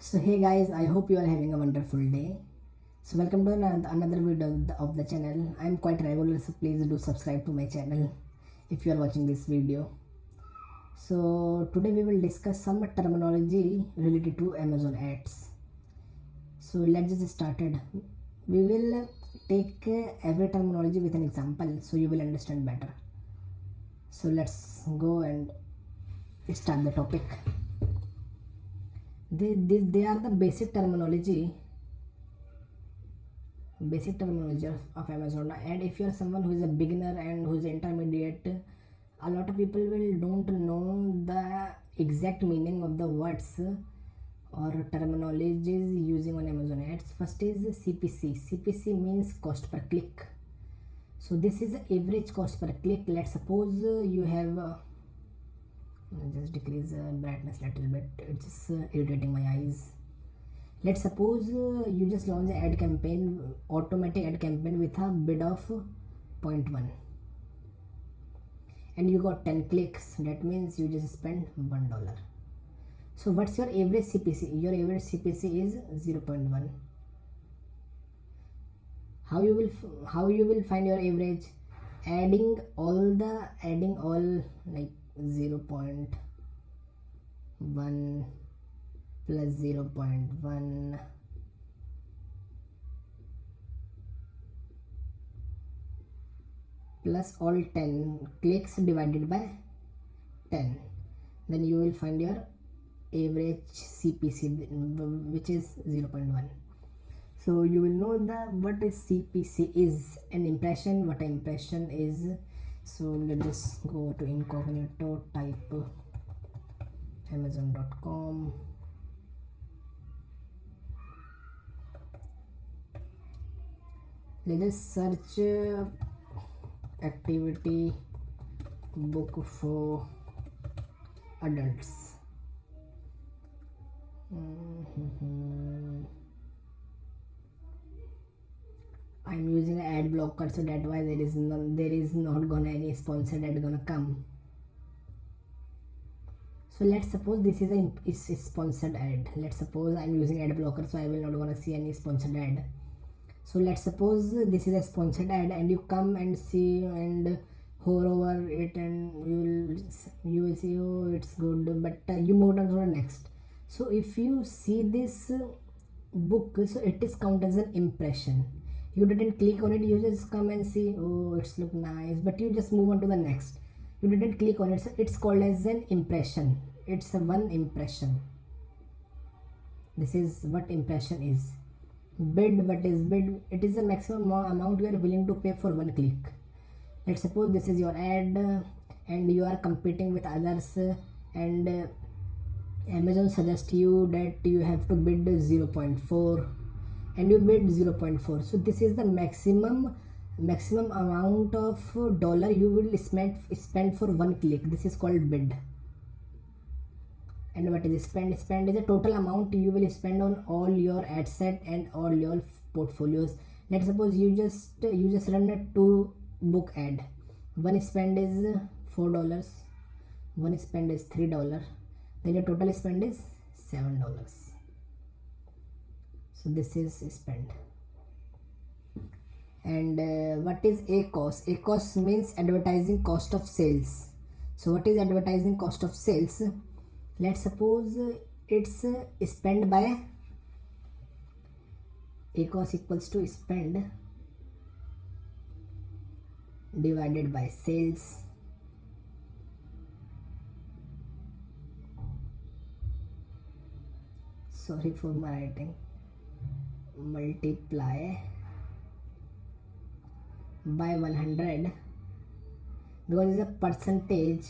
So hey guys, I hope you are having a wonderful day. So welcome to another video of the channel. I am quite regular, so please do subscribe to my channel if you are watching this video. So today we will discuss some terminology related to Amazon ads. So let's just started. We will take every terminology with an example so you will understand better. So let's go and start the topic. They are the basic terminology of Amazon. And if you are someone who is a beginner and who is intermediate, a lot of people will don't know the exact meaning of the words or terminologies using on Amazon ads. First is CPC. CPC means cost per click. So this is the average cost per click. Let's suppose you have just decrease brightness little bit, it's just irritating my eyes. Let's suppose you just launch an ad campaign, automatic ad campaign with a bid of 0.1 and you got 10 clicks. That means you just spend $1. So what's your average CPC? Your average CPC is 0.1. How you will find your average? Adding all like 0.1 plus 0.1 plus all 10 clicks divided by 10, then you will find your average CPC, which is 0.1. So you will know what is CPC is an impression, what an impression is. So let's just go to incognito, type amazon.com. Let's just search activity book for adults. I'm using an ad blocker, so that's why there is not gonna any sponsored ad gonna come. So let's suppose this is a sponsored ad. Let's suppose I'm using ad blocker, so I will not gonna see any sponsored ad. So let's suppose this is a sponsored ad and you come and see and hover over it and you will see, oh, it's good, but you move on to the next. So if you see this book, so it is counted as an impression. You didn't click on it, you just come and see, oh, it's look nice, but you just move on to the next. You didn't click on it, so it's called as an impression. It's a one impression. This is what impression is. Bid, what is bid? It is the maximum amount you are willing to pay for one click. Let's suppose this is your ad and you are competing with others and Amazon suggests you that you have to bid 0.4 and you bid 0.4. so this is the maximum amount of dollar you will spend for one click. This is called bid. And what is spend is a total amount you will spend on all your ad set and all your portfolios. Let's suppose you just run a 2 book ad. One spend is $4, one spend is $3, then your total spend is $7. So this is spend. And what is ACOS? ACOS means advertising cost of sales. So what is advertising cost of sales? Let's suppose it's spend by ACOS equals to spend divided by sales. Sorry for my writing. Multiply by 100 because it's a percentage.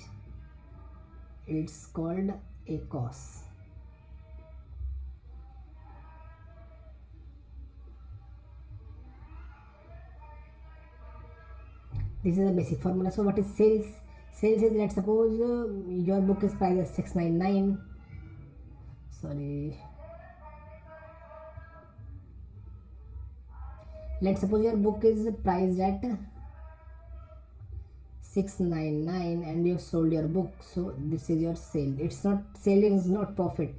It's called ACOS. This is a basic formula. So what is sales? Sales is, let's suppose your book is priced at $699. Let's suppose your book is priced at $699 and you sold your book. So this is your sale. It's not, sale is not profit.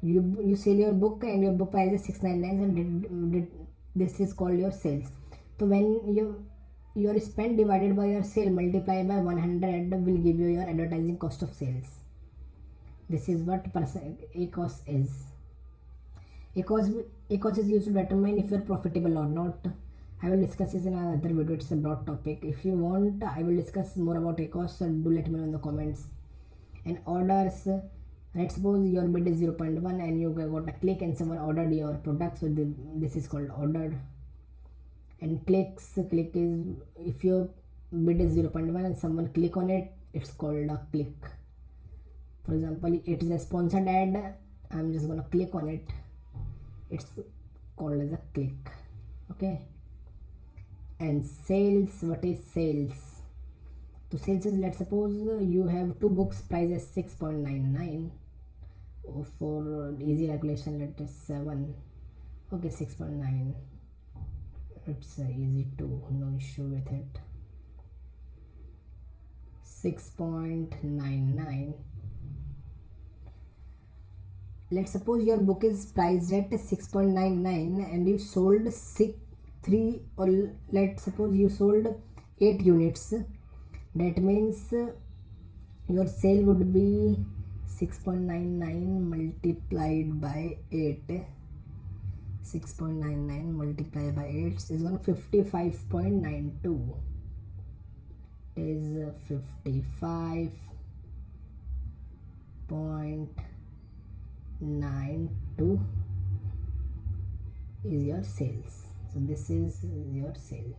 You sell your book and your book price is 699 and this is called your sales. So when your spend divided by your sale multiplied by 100 will give you your advertising cost of sales. This is what ACOS is. ACOS is used to determine if you are profitable or not. I will discuss this in another video. It's a broad topic. If you want, I will discuss more about ACOS, so do let me know in the comments. And orders, let's suppose your bid is 0.1 and you got a click and someone ordered your product, so this is called ordered. And click is, if your bid is 0.1 and someone click on it, it's called a click. For example, it is a sponsored ad, I'm just gonna click on it, it's called as a click. Okay. And sales, what is sales? So sales is, let's suppose you have two books, price is 6.99. For easy calculation, let us 7. Okay, 6.9. It's easy to, no issue with it. 6.99. Let's suppose your book is priced at 6.99 and you sold 3, or let's suppose you sold 8 units. That means your sale would be 6.99 multiplied by 8. 6.99 multiplied by 8 is going to 55.92. It is 55.92 is your sales. So this is your sale.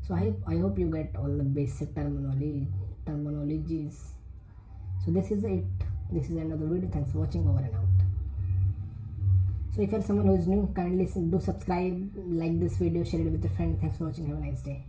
So I hope you get all the basic terminologies. So this is it. This is another video. Thanks for watching. Over and out. So if you're someone who is new, kindly do subscribe, like this video, share it with your friend. Thanks for watching. Have a nice day.